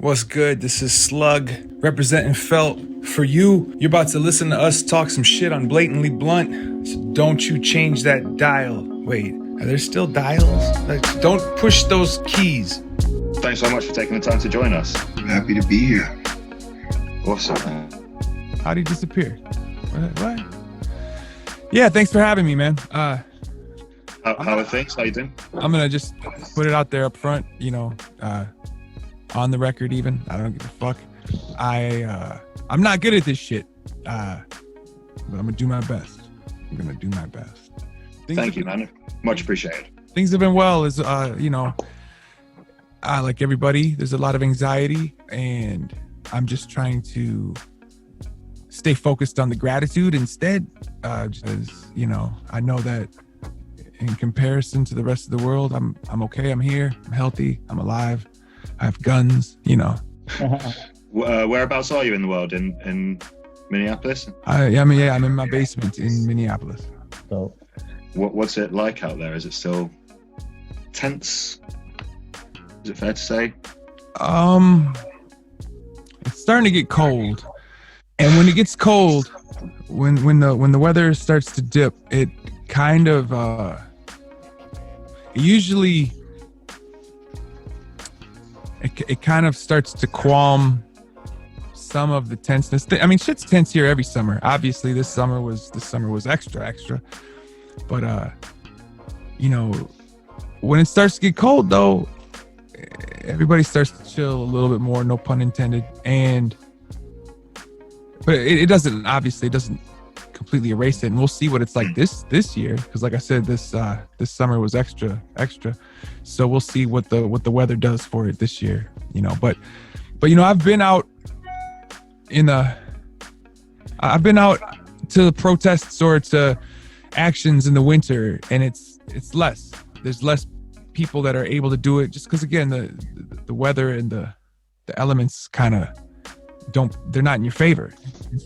What's good? This is Slug representing Felt. For you, you're about to listen to us talk some shit on Blatantly Blunt. So don't you change that dial. Wait, are there still dials? Don't push those keys. Thanks so much for taking the time to join us. I'm happy to be here. Awesome. How'd he disappear? What? Yeah, thanks for having me, man. How are things? How you doing? I'm gonna just put it out there up front, on the record even. I don't give a fuck. I'm not good at this shit. But I'm gonna do my best. Thank you, man. Much appreciated. Things have been well, like everybody, there's a lot of anxiety, and I'm just trying to stay focused on the gratitude instead. Because, I know that in comparison to the rest of the world, I'm okay. I'm here. I'm healthy. I'm alive. I have guns, Whereabouts are you in the world? In Minneapolis? I'm in my basement in Minneapolis. So, What's it like out there? Is it still tense? Is it fair to say? It's starting to get cold, and when it gets cold, when the weather starts to dip, it kind of it kind of starts to calm some of the tenseness. Shit's tense here every summer. Obviously, this summer was extra. But when it starts to get cold, though, everybody starts to chill a little bit more. No pun intended. But it doesn't completely erase it, and we'll see what it's like this year, because like I said, this summer was extra, so we'll see what the weather does for it this year, but I've been out to the protests or to actions in the winter, and there's less people that are able to do it, just because again the weather and the elements kind of they're not in your favor. And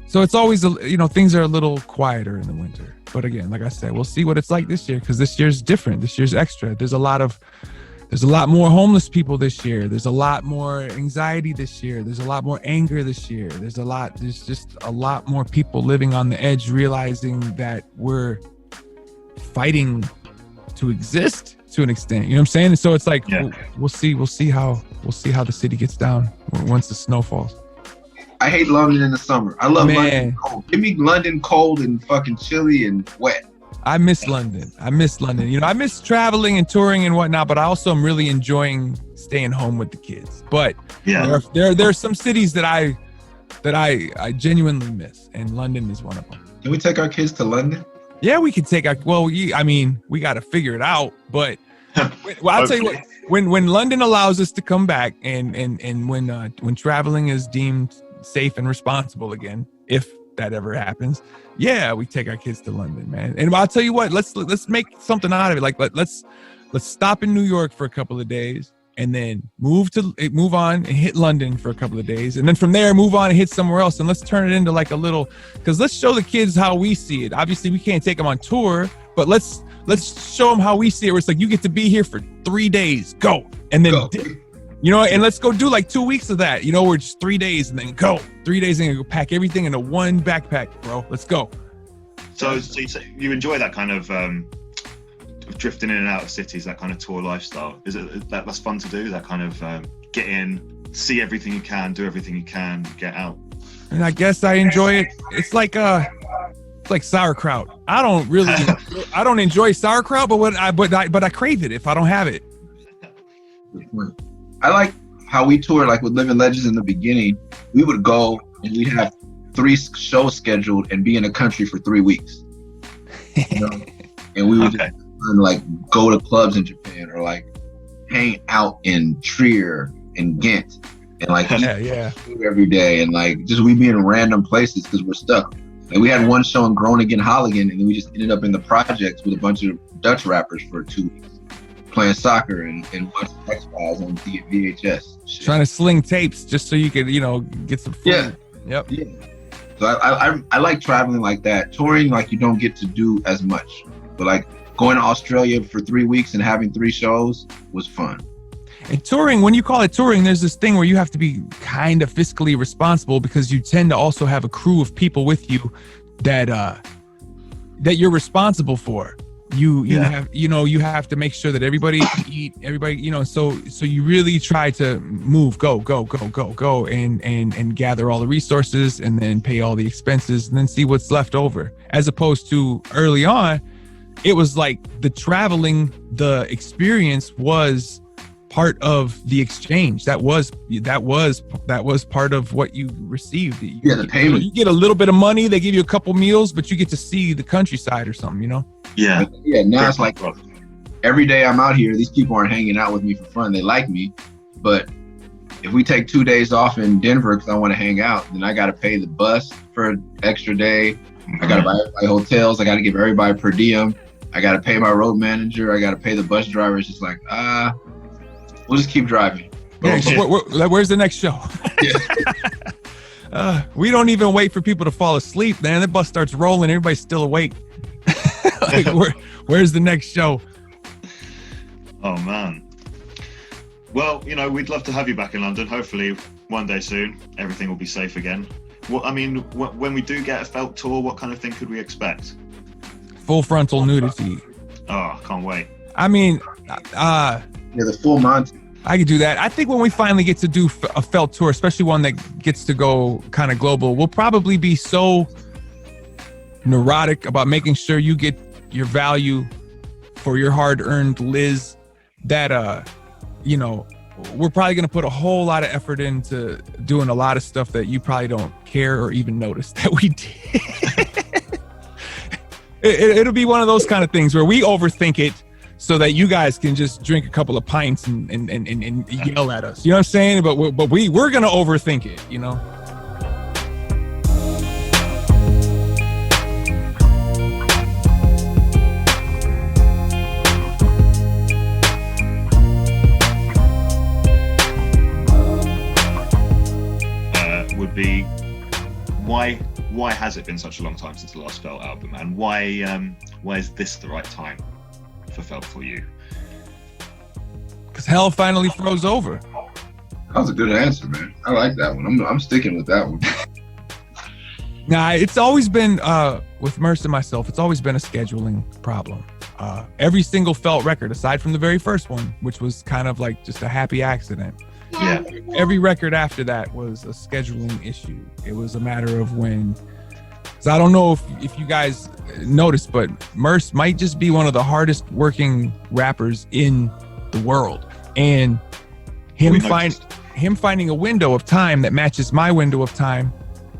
so it's always, things are a little quieter in the winter. But again, like I said, we'll see what it's like this year, because this year's different. This year's extra. There's a lot more homeless people this year. There's a lot more anxiety this year. There's a lot more anger this year. There's just a lot more people living on the edge, realizing that we're fighting to exist to an extent. You know what I'm saying? And so it's like, yeah. we'll see how the city gets down once the snow falls. I hate London in the summer. I love London cold. Give me London cold and fucking chilly and wet. I miss London. I miss traveling and touring and whatnot, but I also am really enjoying staying home with the kids. But yeah, there are some cities that I genuinely miss, and London is one of them. Can we take our kids to London? Yeah, we could take we got to figure it out. But I'll tell you what, when London allows us to come back, and when traveling is deemed safe and responsible again, if that ever happens, yeah, we take our kids to London, man. And I'll tell you what, let's make something out of it. Like let's stop in New York for a couple of days, and then move on and hit London for a couple of days, and then from there move on and hit somewhere else, and let's turn it into like a little, because let's show the kids how we see it. Obviously we can't take them on tour, but let's show them how we see it, where it's like, you get to be here for 3 days, go, and then and let's go do like 2 weeks of that, we're just 3 days, and then go 3 days and go pack everything into one backpack, bro. Let's go. So you enjoy that kind of drifting in and out of cities, that kind of tour lifestyle? Is it that's fun to do, that kind of get in, see everything you can, do everything you can, get out? And I guess I enjoy it. It's like sauerkraut. I don't enjoy sauerkraut, but I crave it if I don't have it. I like how we tour, like with Living Legends in the beginning. We would go and we'd have 3 shows scheduled and be in the country for 3 weeks. And we would just go to clubs in Japan, or like hang out in Trier and Ghent, and like eat food every day, and like just we be in random places because we're stuck. And we had one show in Groningen, Holligen, and then we just ended up in the projects with a bunch of Dutch rappers for 2 weeks, playing soccer and watching X-Files on VHS. Shit. Trying to sling tapes just so you could, get some food. Yeah. Yep. Yeah. So I like traveling like that. Touring, like, you don't get to do as much, but like going to Australia for 3 weeks and having 3 shows was fun. And touring, when you call it touring, there's this thing where you have to be kind of fiscally responsible because you tend to also have a crew of people with you that you're responsible for. You have, you have to make sure that everybody can eat, everybody, so you really try to move, go, and gather all the resources and then pay all the expenses and then see what's left over. As opposed to early on, it was like the traveling, the experience was part of the exchange. That was part of what you received. The payment. You get a little bit of money, they give you a couple meals, but you get to see the countryside or something, Yeah. Now it's like every day I'm out here, these people aren't hanging out with me for fun. They like me, but if we take 2 days off in Denver because I want to hang out, then I got to pay the bus for an extra day. I got to buy everybody hotels. I got to give everybody per diem. I got to pay my road manager. I got to pay the bus driver. It's just like, we'll just keep driving. Yeah, where's the next show? We don't even wait for people to fall asleep, man. The bus starts rolling. Everybody's still awake. Like, where's the next show? Oh, man. Well, we'd love to have you back in London. Hopefully one day soon, everything will be safe again. Well, I mean, when we do get a felt tour, what kind of thing could we expect? Full frontal nudity. Oh, can't wait. I mean, the full month. I could do that. I think when we finally get to do a felt tour, especially one that gets to go kind of global, we'll probably be so neurotic about making sure you get your value for your hard-earned Liz that, we're probably going to put a whole lot of effort into doing a lot of stuff that you probably don't care or even notice that we did. It'll be one of those kind of things where we overthink it so that you guys can just drink a couple of pints and yell at us. You know what I'm saying? But we're going to overthink it, Would be why has it been such a long time since the last Felt album, and why is this the right time for Felt for you? Because hell finally froze over. That was a good answer, man. I like that one. I'm sticking with that one. Nah, it's always been with Murs and myself. It's always been a scheduling problem. Every single Felt record, aside from the very first one, which was kind of like just a happy accident. Yeah. Every record after that was a scheduling issue. It was a matter of when. So I don't know if you guys noticed, but Murs might just be one of the hardest working rappers in the world, and him finding a window of time that matches my window of time.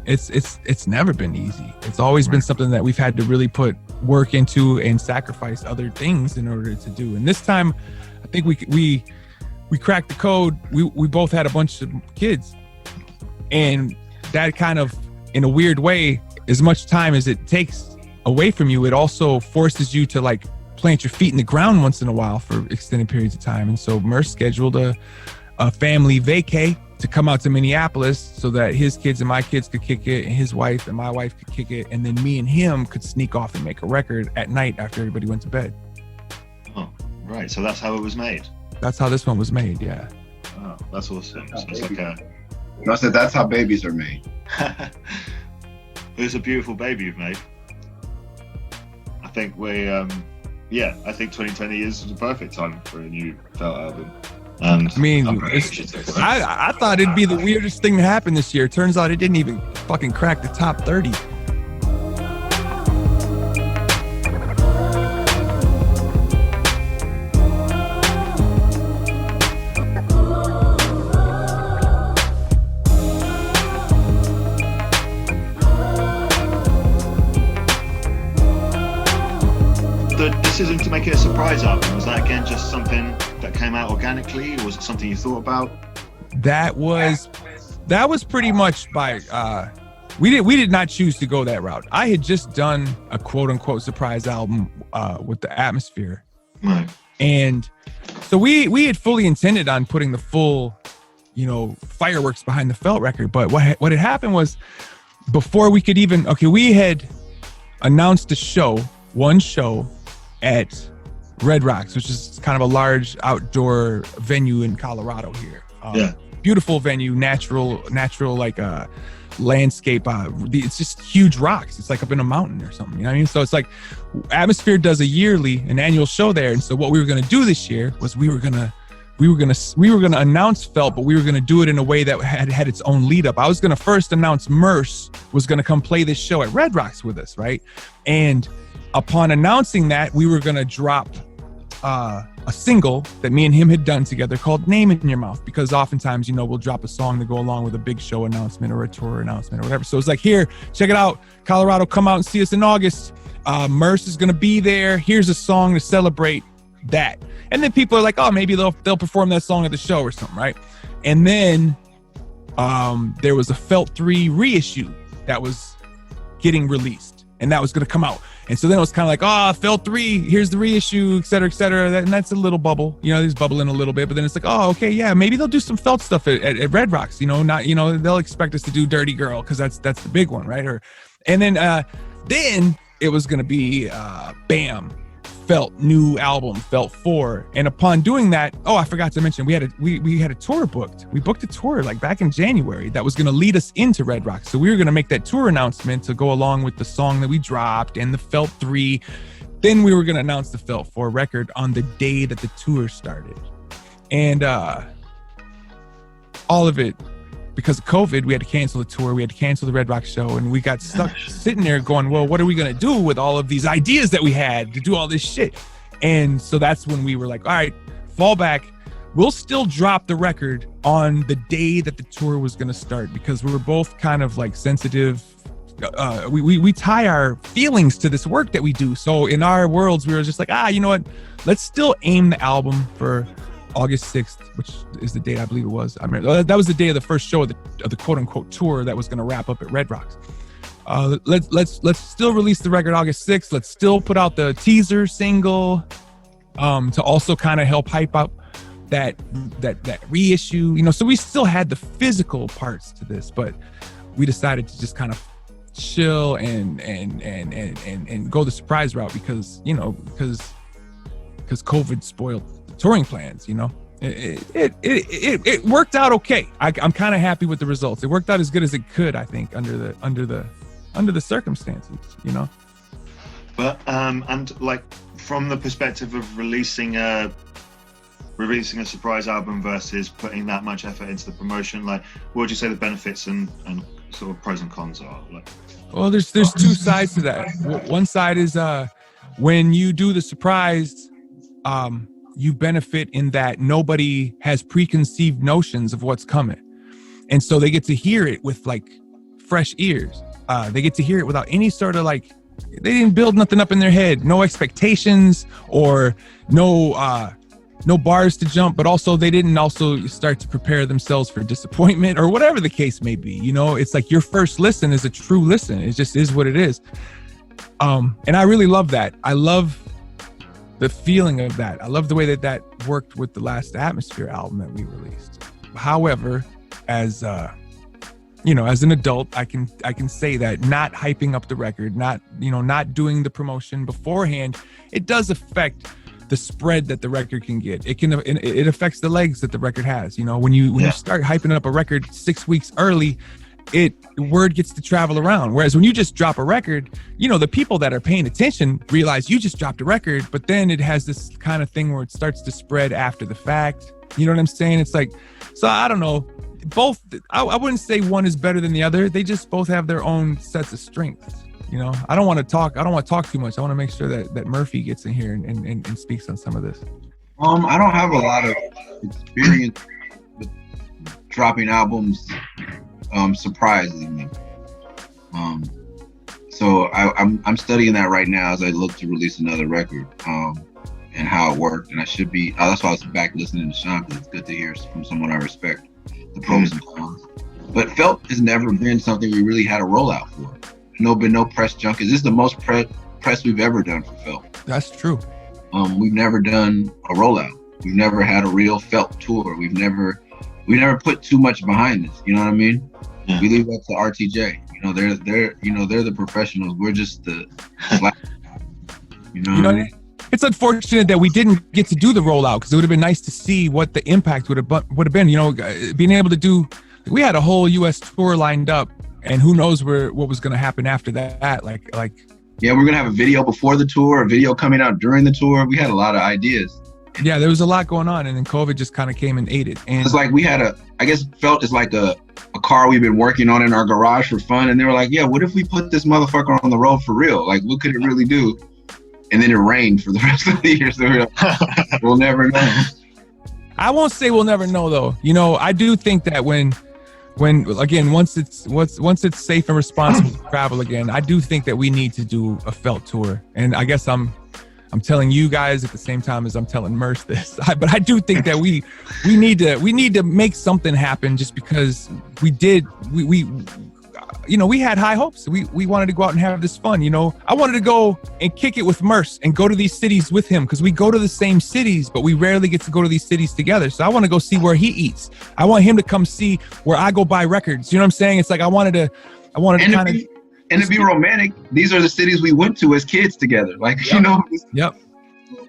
It's never been easy. It's always been something that we've had to really put work into and sacrifice other things in order to do. And this time, I think we cracked the code. We both had a bunch of kids, and that kind of, in a weird way, as much time as it takes away from you, it also forces you to like plant your feet in the ground once in a while for extended periods of time. And so Murs scheduled a family vacay to come out to Minneapolis so that his kids and my kids could kick it, and his wife and my wife could kick it, and then me and him could sneak off and make a record at night after everybody went to bed. Oh, right. So that's how it was made. That's how this one was made, yeah. Oh, that's awesome. So it's like I said that's how babies are made. It's a beautiful baby you've made. I think I think 2020 is the perfect time for a new Felt album. And I mean, I thought it'd be the weirdest thing to happen this year. Turns out it didn't even fucking crack the top 30. The decision to make it a surprise album, was that again just something that came out organically, or was it something you thought about? That was pretty much by we did not choose to go that route. I had just done a quote unquote surprise album with The Atmosphere. Right. And so we had fully intended on putting the full, fireworks behind the Felt record. But what had happened was, before we could even, we had announced one show at Red Rocks, which is kind of a large outdoor venue in Colorado here. Beautiful venue, natural like landscape. It's just huge rocks. It's like up in a mountain or something. You know what I mean? So it's like Atmosphere does an annual show there. And so what we were going to do this year was we were going to announce Felt, but we were going to do it in a way that had its own lead up. I was going to first announce Murs was going to come play this show at Red Rocks with us, right? And upon announcing that, we were going to drop a single that me and him had done together called Name It in Your Mouth, because oftentimes, we'll drop a song to go along with a big show announcement or a tour announcement or whatever. So it's like, here, check it out. Colorado, come out and see us in August. Murs is going to be there. Here's a song to celebrate that. And then people are like, oh, maybe they'll perform that song at the show or something, right? And then there was a Felt 3 reissue that was getting released, and that was going to come out. And so then it was kind of like, Felt 3, here's the reissue, et cetera, et cetera. And that's a little bubble, there's bubbling a little bit, but then it's like, oh, okay, yeah, maybe they'll do some Felt stuff at Red Rocks, they'll expect us to do Dirty Girl, because that's the big one, right? And then it was going to be, bam, Felt new album, Felt 4. And upon doing that, I forgot to mention, we had a tour booked. We booked a tour like back in January that was going to lead us into Red Rocks. So we were going to make that tour announcement to go along with the song that we dropped and the Felt 3. Then we were going to announce the Felt 4 record on the day that the tour started. And all of it, because of COVID, we had to cancel the tour. We had to cancel the Red Rocks show, and we got stuck sitting there going, well, what are we going to do with all of these ideas that we had to do all this shit? And so that's when we were like, all right, fall back. We'll still drop the record on the day that the tour was going to start, because we were both kind of like sensitive. We tie our feelings to this work that we do. So in our worlds, we were just like, you know what? Let's still aim the album for August 6th, which is the date I believe it was. I mean, that was the day of the first show of the quote unquote tour that was going to wrap up at Red Rocks. Let's still release the record August 6th. Let's still put out the teaser single to also kind of help hype up that reissue. So we still had the physical parts to this, but we decided to just kind of chill and go the surprise route because COVID spoiled touring plans. It worked out okay. I'm kind of happy with the results. It worked out as good as it could, I think, under the circumstances. But and like from the perspective of releasing a surprise album versus putting that much effort into the promotion, like what would you say the benefits and sort of pros and cons are? Like, well, there's two sides to that. One side is when you do the surprise, you benefit in that nobody has preconceived notions of what's coming. And so they get to hear it with like fresh ears. They get to hear it without any sort of like, they didn't build nothing up in their head, no expectations or no bars to jump, but also they didn't also start to prepare themselves for disappointment or whatever the case may be. It's like your first listen is a true listen. It just is what it is. And I really love that. I love the feeling of that. I love the way that worked with the last Atmosphere album that we released. However, as an adult, I can say that not hyping up the record, not doing the promotion beforehand, it does affect the spread that the record can get. It affects the legs that the record has. When you start hyping up a record 6 weeks early, word gets to travel around. Whereas when you just drop a record, the people that are paying attention realize you just dropped a record, but then it has this kind of thing where it starts to spread after the fact. You know what I'm saying? It's like, so I don't know. Both, I wouldn't say one is better than the other. They just both have their own sets of strengths. I don't want to talk too much. I want to make sure that Murphy gets in here and speaks on some of this. I don't have a lot of experience with dropping albums surprisingly. So I'm studying that right now as I look to release another record, and how it worked. And I should be, that's why I was back listening to Sean, because it's good to hear from someone I respect the pros and cons. But Felt has never been something we really had a rollout for. Been no press junket. This is the most press we've ever done for Felt. That's true. We've never done a rollout. We've never had a real Felt tour. We never put too much behind this. You know what I mean? Yeah. We leave that to RTJ. They're the professionals. We're just the. it's unfortunate that we didn't get to do the rollout, because it would have been nice to see what the impact would have been. You know, being able to do. We had a whole U.S. tour lined up, and who knows what was going to happen after that. Like. Yeah, we're gonna have a video before the tour, a video coming out during the tour. We had a lot of ideas. Yeah, there was a lot going on, and then COVID just kind of came and ate it. And it's like we had I guess Felt is like a car we've been working on in our garage for fun, and they were like, yeah, what if we put this motherfucker on the road for real? Like, what could it really do? And then it rained for the rest of the year, so we're like, we'll never know. I won't say we'll never know, though. You know, I do think that when again, once it's safe and responsible to travel again, I do think that we need to do a Felt tour. And I guess I'm telling you guys at the same time as I'm telling Murs this, but I do think that we need to make something happen, just because we had high hopes. We wanted to go out and have this fun. You know, I wanted to go and kick it with Murs and go to these cities with him, because we go to the same cities, but we rarely get to go to these cities together. So I want to go see where he eats. I want him to come see where I go buy records. You know what I'm saying? It's like I wanted to kind of. And to be romantic, these are the cities we went to as kids together. Like, yep. You know, yep.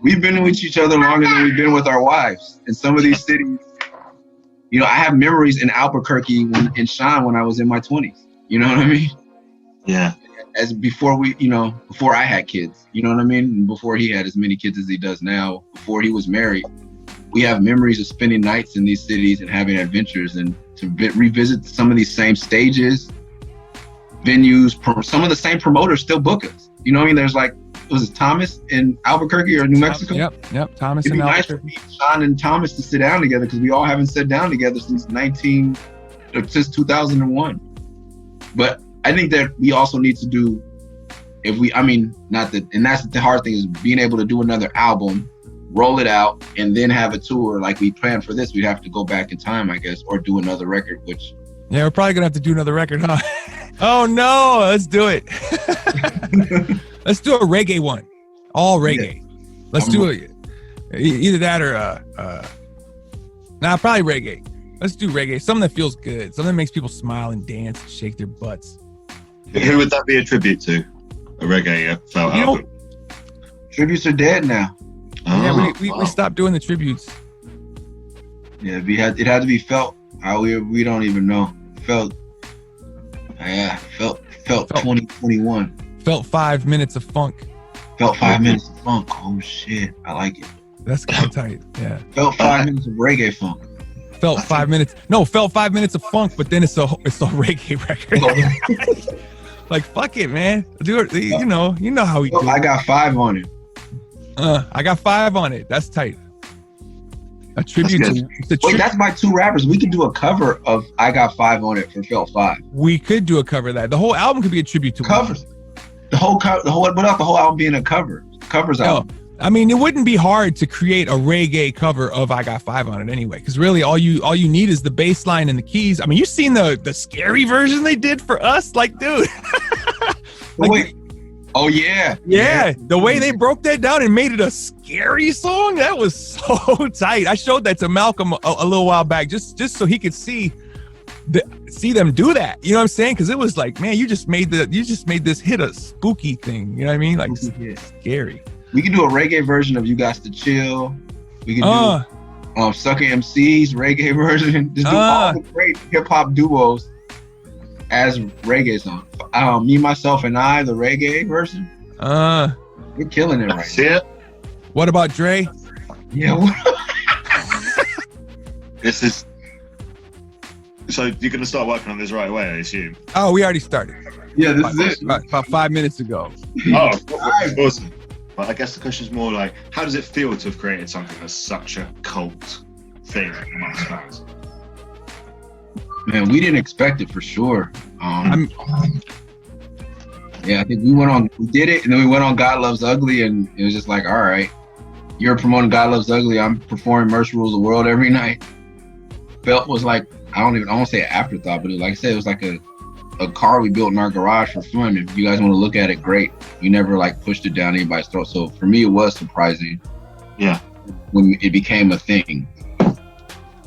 We've been with each other longer than we've been with our wives. And some of these cities, you know, I have memories in Albuquerque and Sean when I was in my 20s. You know what I mean? Yeah. As before I had kids, you know what I mean? And before he had as many kids as he does now, before he was married, we have memories of spending nights in these cities and having adventures, and to revisit some of these same stages, venues. Some of the same promoters still book us. You know what I mean? There's like, was it Thomas in Albuquerque or New Mexico? Yep. Thomas in Albuquerque. It'd be nice for me, Sean and Thomas to sit down together, because we all haven't sat down together since 2001. But I think that we also need to do, and that's the hard thing, is being able to do another album, roll it out, and then have a tour like we planned for this. We'd have to go back in time, I guess, or do another record, which. Yeah, we're probably gonna have to do another record, huh? Oh no, let's do it. Let's do a reggae one. All reggae. Yeah. Let's do it. Either that or probably reggae. Let's do reggae. Something that feels good. Something that makes people smile and dance and shake their butts. Who would that be a tribute to? A reggae Felt album? Tributes are dead now. Yeah, we stopped doing the tributes. Yeah, it had to be Felt. We don't even know. Felt 2021. Felt 5 minutes of funk. Felt 5 minutes of funk. Oh shit, I like it. That's kind of tight. Yeah. Felt 5 minutes of reggae funk. Felt 5 minutes. No, Felt 5 minutes of funk, but then it's a reggae record. Like, fuck it, man. Do it. You know how we do. I got 5 on it. I got 5 on it. That's tight. A tribute to. Wait, that's my 2 rappers. We could do a cover of I Got 5 on it for Felt 5. We could do a cover of that. The whole album could be a tribute to covers. The whole album being a cover. Covers album. I mean, it wouldn't be hard to create a reggae cover of I Got 5 on it anyway, because really all you need is the bass line and the keys. I mean, you've seen the scary version they did for us, like, dude. Like, wait. Oh yeah. Yeah, the way they broke that down and made it a scary song, that was so tight. I showed that to Malcolm a little while back, just so he could see them do that. You know what I'm saying? Because it was like, man, you just made this hit a spooky thing. You know what I mean? Like, scary. We can do a reggae version of You Got to Chill. We can do Sucker MC's reggae version. Just do all the great hip hop duos as reggae songs. Me, Myself, and I, the reggae version. We're killing it right now. What about Dre? Yeah. This is. So you're gonna start working on this right away, I assume. Oh, we already started. Yeah, this is it. About 5 minutes ago. Oh, awesome. But I guess the question is more like, how does it feel to have created something that's such a cult thing amongst fans? Man, we didn't expect it for sure. Yeah, I think we did it, and then we went on God Loves Ugly, and it was just like, all right, you're promoting God Loves Ugly, I'm performing Murs Rules the World every night. Felt was like, I won't say an afterthought, but like I said, it was like a car we built in our garage for fun. If you guys want to look at it, great. We never like pushed it down anybody's throat. So for me, it was surprising. Yeah. When it became a thing.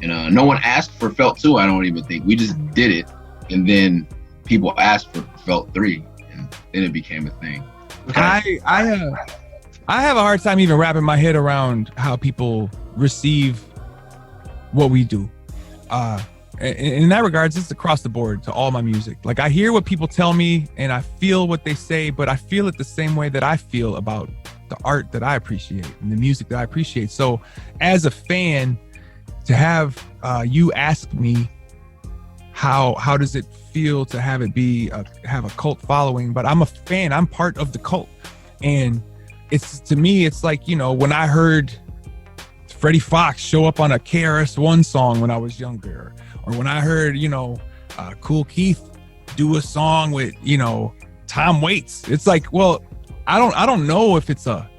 And no one asked for Felt 2, I don't even think. We just did it. And then people asked for Felt 3. And then it became a thing. Okay. I have a hard time even wrapping my head around how people receive what we do. In that regards, it's across the board to all my music. Like, I hear what people tell me and I feel what they say, but I feel it the same way that I feel about the art that I appreciate and the music that I appreciate. So as a fan, to have you ask me how does it feel to have it be have a cult following, but I'm a fan, I'm part of the cult. And it's, to me, it's like, you know, when I heard Freddie Fox show up on a KRS-One song when I was younger, or when I heard, you know, Kool Keith do a song with, you know, Tom Waits. It's like, well, I don't know if it's a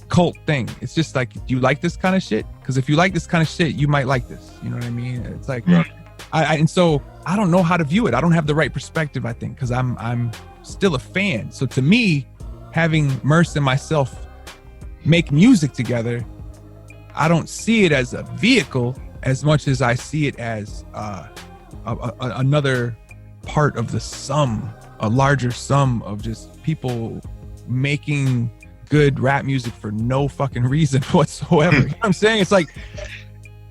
cult thing. It's just like, do you like this kind of shit? Because if you like this kind of shit, you might like this. You know what I mean? It's like, and so I don't know how to view it. I don't have the right perspective, I think, because I'm still a fan. So to me, having Murs and myself make music together, I don't see it as a vehicle as much as I see it as another part of the sum, a larger sum of just people making good rap music for no fucking reason whatsoever. You know what I'm saying? It's like,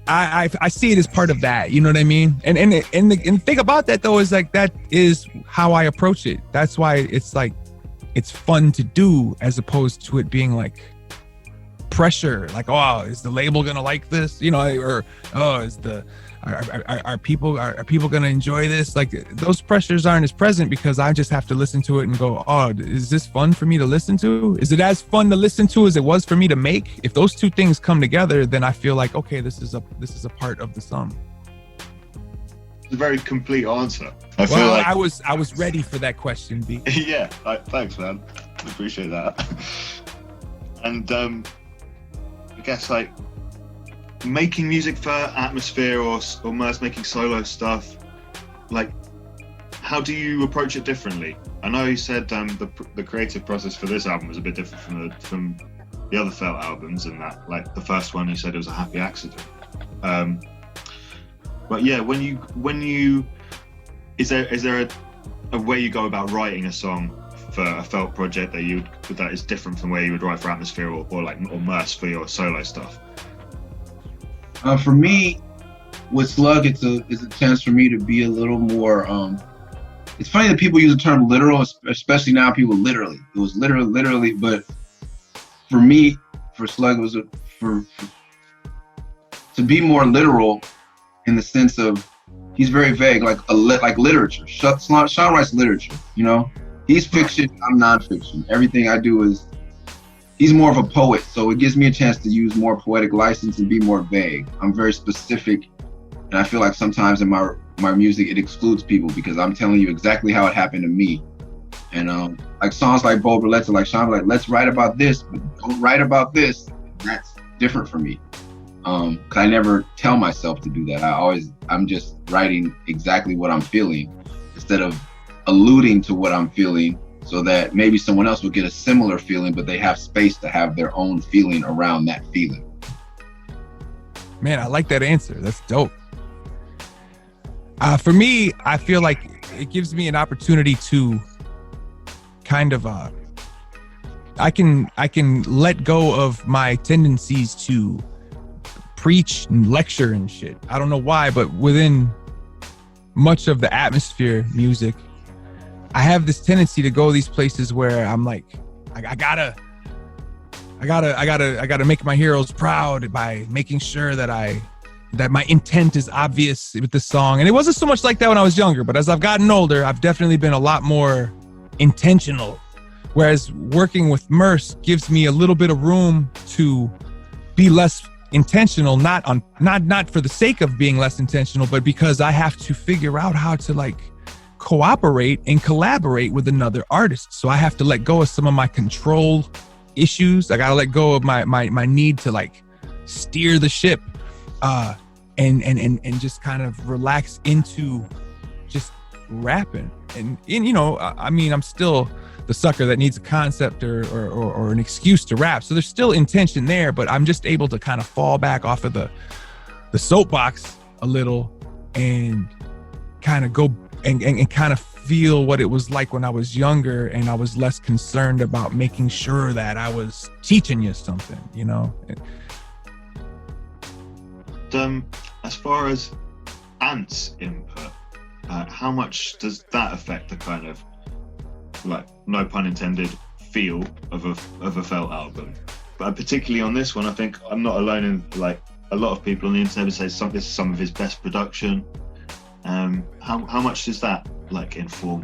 I see it as part of that. You know what I mean? And the thing about that, though, is like, that is how I approach it. That's why it's like, it's fun to do, as opposed to it being like pressure, like, oh, is the label gonna like this, you know, or oh, are people gonna enjoy this? Like, those pressures aren't as present, because I just have to listen to it and go, oh, is this fun for me to listen to? Is it as fun to listen to as it was for me to make? If those two things come together, then I feel like, okay, this is a part of the sum. It's a very complete answer. I feel like I was ready for that question, B. Yeah, thanks, man. Appreciate that. And I guess, like, making music for Atmosphere or Murs making solo stuff, like, how do you approach it differently? I know you said the creative process for this album was a bit different from the other Felt albums, and that, like, the first one you said it was a happy accident. But yeah, when you is there a way you go about writing a song for a Felt project that is different from where you would write for Atmosphere or Murs for your solo stuff? For me, with Slug, it's a chance for me to be a little more. It's funny that people use the term literal, especially now. People literally, it was literally, but for me, for Slug, it was to be more literal in the sense of, he's very vague, like literature. Sean writes literature, you know. He's fiction, I'm nonfiction. Everything I do is, he's more of a poet, so it gives me a chance to use more poetic license and be more vague. I'm very specific, and I feel like sometimes in my music it excludes people, because I'm telling you exactly how it happened to me. And like songs like Bold Roulette, like Sean, like, let's write about this, but don't write about this. That's different for me. Cause I never tell myself to do that. I'm just writing exactly what I'm feeling, instead of alluding to what I'm feeling, so that maybe someone else will get a similar feeling, but they have space to have their own feeling around that feeling. Man, I like that answer. That's dope. For me, I feel like it gives me an opportunity to kind of I can let go of my tendencies to preach and lecture and shit. I don't know why, but within much of the Atmosphere music, I have this tendency to go these places where I'm like, I gotta make my heroes proud by making sure that my intent is obvious with the song. And it wasn't so much like that when I was younger, but as I've gotten older, I've definitely been a lot more intentional. Whereas working with Murs gives me a little bit of room to be less intentional, not for the sake of being less intentional, but because I have to figure out how to, like, cooperate and collaborate with another artist. So I have to let go of some of my control issues. I gotta let go of my need to, like, steer the ship, and just kind of relax into just rapping. And you know, I mean, I'm still the sucker that needs a concept or an excuse to rap. So there's still intention there, but I'm just able to kind of fall back off of the soapbox a little and kind of go and kind of feel what it was like when I was younger, and I was less concerned about making sure that I was teaching you something, you know. As far as Ant's input, how much does that affect the kind of, like, no pun intended, feel of a Felt album? But particularly on this one, I think I'm not alone in, like, a lot of people on the internet say this is some of his best production. How much does that, like, inform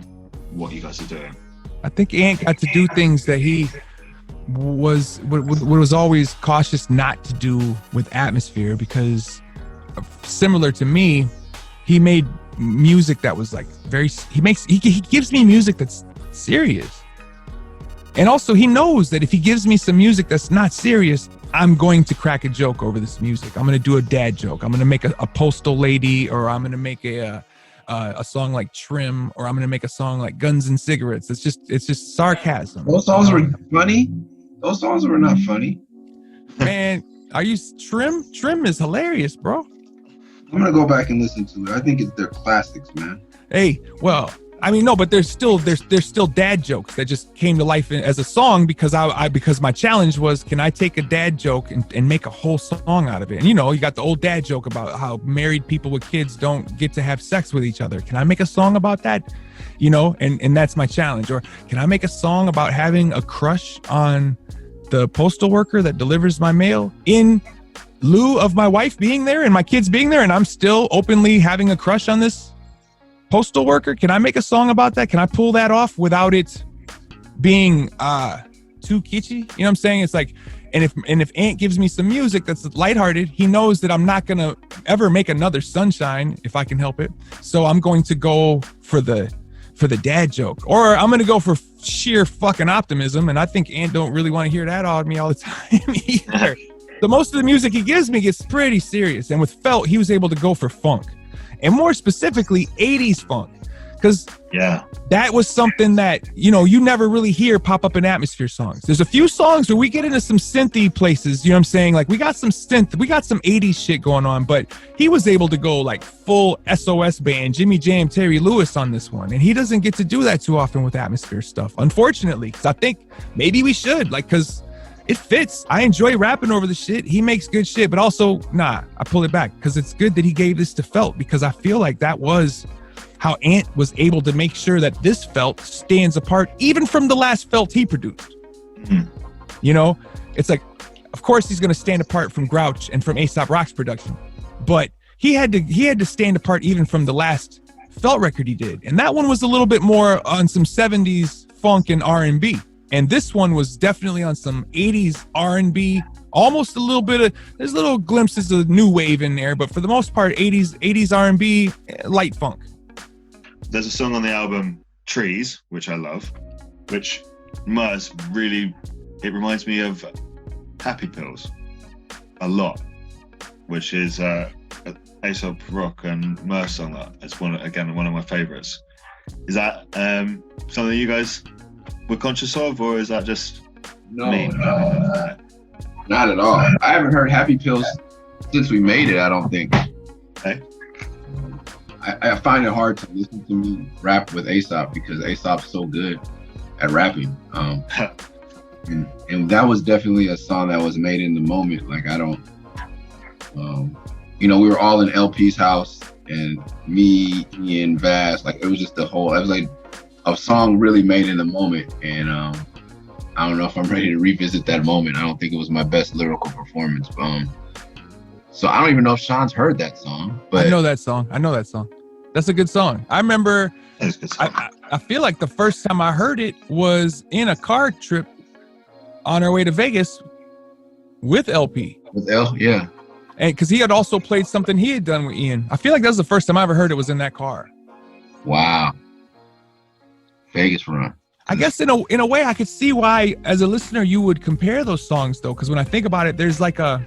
what you guys are doing? I think Ant got to do things that he was always cautious not to do with Atmosphere, because similar to me, he made music that was like he gives me music that's serious. And also he knows that if he gives me some music that's not serious, I'm going to crack a joke over this music. I'm going to do a dad joke. I'm going to make a postal lady, or I'm going to make a song like Trim, or I'm going to make a song like Guns and Cigarettes. It's just sarcasm. Those songs were funny. Those songs were not funny. Man, are you Trim? Trim is hilarious, bro. I'm going to go back and listen to it. I think they're classics, man. Hey, well, I mean, no, but there's still dad jokes that just came to life as a song, because because my challenge was, can I take a dad joke and make a whole song out of it? And, you know, you got the old dad joke about how married people with kids don't get to have sex with each other. Can I make a song about that? You know, and that's my challenge. Or can I make a song about having a crush on the postal worker that delivers my mail in lieu of my wife being there and my kids being there, and I'm still openly having a crush on this postal worker? Can I make a song about that? Can I pull that off without it being too kitschy? You know what I'm saying? It's like, and if Ant gives me some music that's lighthearted, he knows that I'm not gonna ever make another Sunshine if I can help it. So I'm going to go for the dad joke, or I'm gonna go for sheer fucking optimism. And I think Ant don't really want to hear that out of me all the time either. So most of the music he gives me gets pretty serious. And with Felt, he was able to go for funk, and more specifically 80s funk, because that was something that, you know, you never really hear pop up in Atmosphere songs. There's a few songs where we get into some synthy places, you know what I'm saying? Like, we got some synth, we got some 80s shit going on, but he was able to go like full SOS band, Jimmy Jam, Terry Lewis on this one. And he doesn't get to do that too often with Atmosphere stuff, unfortunately, because I think maybe we should, like, because it fits. I enjoy rapping over the shit. He makes good shit, but also, I pull it back, because it's good that he gave this to Felt, because I feel like that was how Ant was able to make sure that this Felt stands apart even from the last Felt he produced. Mm-hmm. You know, it's like, of course he's going to stand apart from Grouch and from A$AP Rock's production, but he had to stand apart even from the last Felt record he did. And that one was a little bit more on some 70s funk and R&B. And this one was definitely on some 80s R&B, almost a little bit of, there's little glimpses of new wave in there, but for the most part, 80s R&B, light funk. There's a song on the album, Trees, which I love, which Murs really, it reminds me of Happy Pills a lot, which is A$AP Rock and Murs song that it's one of my favorites. Is that something you guys were conscious of, or is that just me? No, not at all. I haven't heard Happy Pills since we made it, I don't think. Okay. I find it hard to listen to me rap with A$AP, because A$AP's so good at rapping. And that was definitely a song that was made in the moment. Like, I don't, you know, we were all in LP's house, and me, Ian, Vaz, like, it was just it was like a song really made in the moment. And I don't know if I'm ready to revisit that moment. I don't think it was my best lyrical performance. So I don't even know if Sean's heard that song. But I know that song. That's a good song. I remember, I feel like the first time I heard it was in a car trip on our way to Vegas with LP. With L, yeah. And because he had also played something he had done with Ian. I feel like that was the first time I ever heard it was in that car. Wow. Vegas run. I guess in a way I could see why, as a listener, you would compare those songs, though, because when I think about it, there's an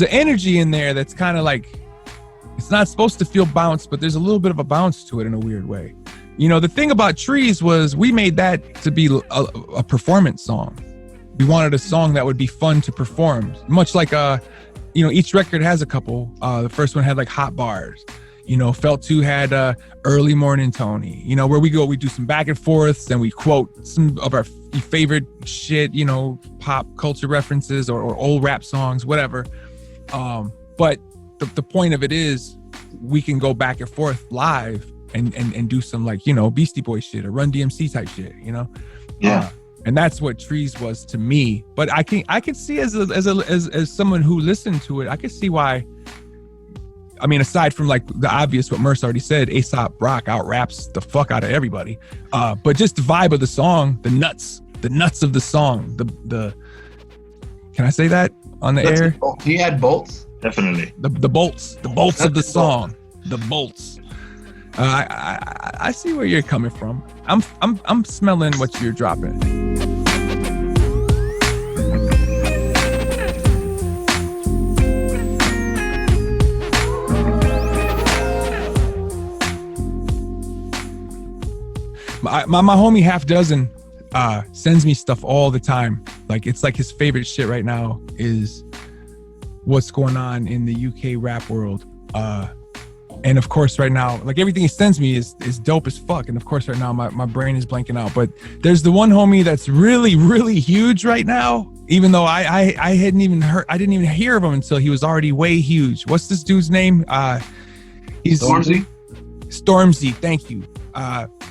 energy in there that's kind of like, it's not supposed to feel bounce, but there's a little bit of a bounce to it in a weird way. You know, the thing about Trees was we made that to be a performance song. We wanted a song that would be fun to perform, much like each record has a couple. The first one had like hot bars. You know, Felt 2 had Early Morning Tony, you know, where we do some back and forths and we quote some of our favorite shit, you know, pop culture references or old rap songs, whatever. But the point of it is we can go back and forth live and do some, like, you know, Beastie Boy shit or Run DMC type shit, you know? Yeah. And that's what Trees was to me. But I can see as someone who listened to it, I can see why. I mean, aside from like the obvious, what Murs already said, A$AP Rock out raps the fuck out of everybody. But just the vibe of the song, the nuts of the song, the can I say that on the air? He had bolts. Definitely. The bolts of the song, the bolts. I see where you're coming from. I'm smelling what you're dropping. My homie Half Dozen sends me stuff all the time. Like, it's like his favorite shit right now is what's going on in the UK rap world. And of course right now, like, everything he sends me is dope as fuck. And of course right now my brain is blanking out. But there's the one homie that's really, really huge right now, even though I hadn't even heard, I didn't even hear of him until he was already way huge. What's this dude's name? He's Stormzy, thank you.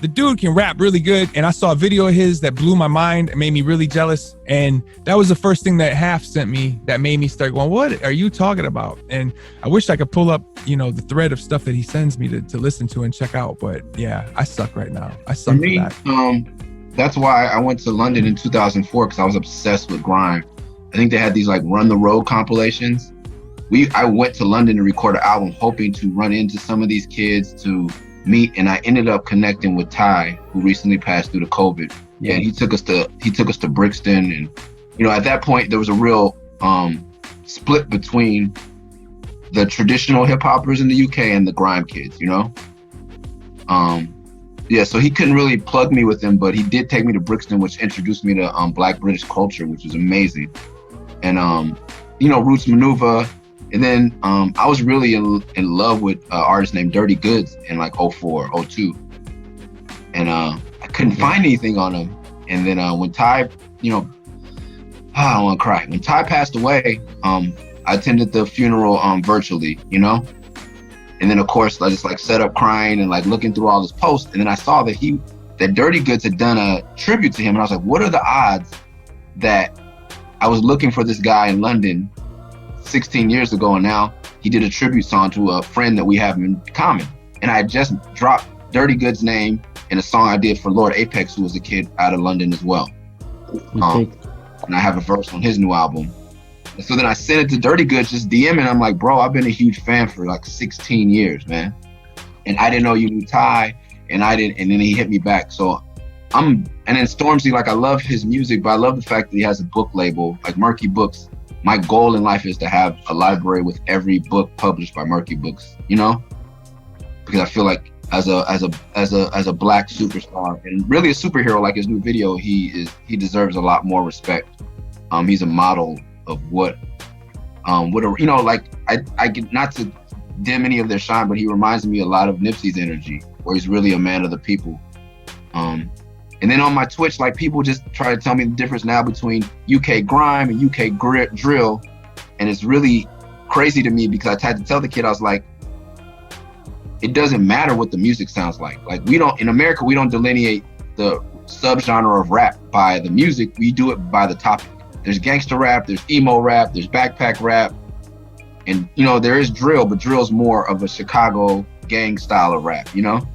The dude can rap really good, and I saw a video of his that blew my mind and made me really jealous, and that was the first thing that Half sent me that made me start going, what are you talking about? And I wish I could pull up, you know, the thread of stuff that he sends me to listen to and check out, but yeah, I suck right now. I suck for that. That's why I went to London in 2004, because I was obsessed with grime. I think they had these like Run the Road compilations. I went to London to record an album hoping to run into some of these kids to meet, and I ended up connecting with Ty, who recently passed through the COVID. Yeah, and he took us to Brixton, and you know, at that point there was a real split between the traditional hip hoppers in the UK and the grime kids, you know. Yeah, so he couldn't really plug me with him, but he did take me to Brixton, which introduced me to Black British culture, which was amazing. And you know, Roots Manuva. And then I was really in love with an artist named Dirty Goods in like 04, 02. And I couldn't find anything on him. And then when Ty, you know, I don't want to cry. When Ty passed away, I attended the funeral virtually, you know? And then of course, I just like set up crying and like looking through all his posts. And then I saw that Dirty Goods had done a tribute to him. And I was like, what are the odds that I was looking for this guy in London 16 years ago, and now he did a tribute song to a friend that we have in common. And I just dropped Dirty Goods' name in a song I did for Lord Apex, who was a kid out of London as well. And I have a verse on his new album. And so then I sent it to Dirty Goods, just DMing. I'm like, bro, I've been a huge fan for like 16 years, man. And I didn't know you knew Ty, and then he hit me back. So and then Stormzy, like, I love his music, but I love the fact that he has a book label, like Murky Books. My goal in life is to have a library with every book published by Murky Books, you know? Because I feel like as a black superstar and really a superhero, like his new video, he deserves a lot more respect. He's a model of what you know, like I get, not to dim any of their shine, but he reminds me a lot of Nipsey's energy, where he's really a man of the people. And then on my Twitch, like, people just try to tell me the difference now between UK grime and UK drill. And it's really crazy to me, because I had to tell the kid, I was like, it doesn't matter what the music sounds like. Like, in America, we don't delineate the subgenre of rap by the music. We do it by the topic. There's gangster rap, there's emo rap, there's backpack rap. And, you know, there is drill, but drill's more of a Chicago gang style of rap, you know?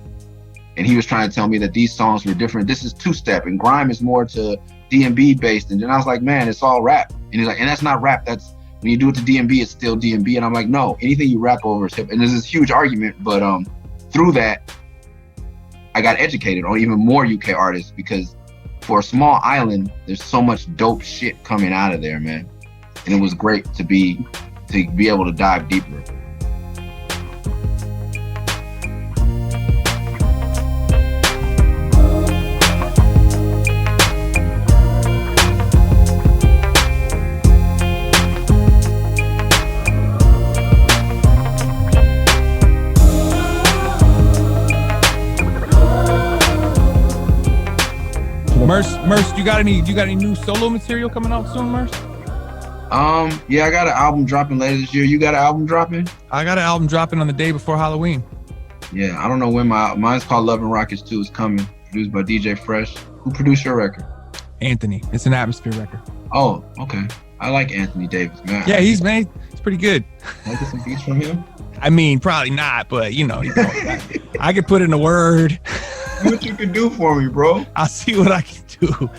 And he was trying to tell me that these songs were different. This is two-step, and grime is more to D&B based. And then I was like, man, it's all rap. And he's like, and that's not rap. That's, when you do it to D&B, it's still D&B. And I'm like, no, anything you rap over is hip. And there's this huge argument, but through that, I got educated on even more UK artists, because for a small island, there's so much dope shit coming out of there, man. And it was great to be able to dive deeper. Murs, you got any new solo material coming out soon, Murs? Yeah, I got an album dropping later this year. You got an album dropping? I got an album dropping on the day before Halloween. Yeah, I don't know when mine's called Love and Rockets 2. It's coming. Produced by DJ Fresh. Who produced your record? Anthony. It's an Atmosphere record. Oh, okay. I like Anthony Davis, man. Yeah, he's pretty good. Can I get some beats from him? I mean, probably not, but I could put in a word. See what you can do for me, bro. I'll see what I can do.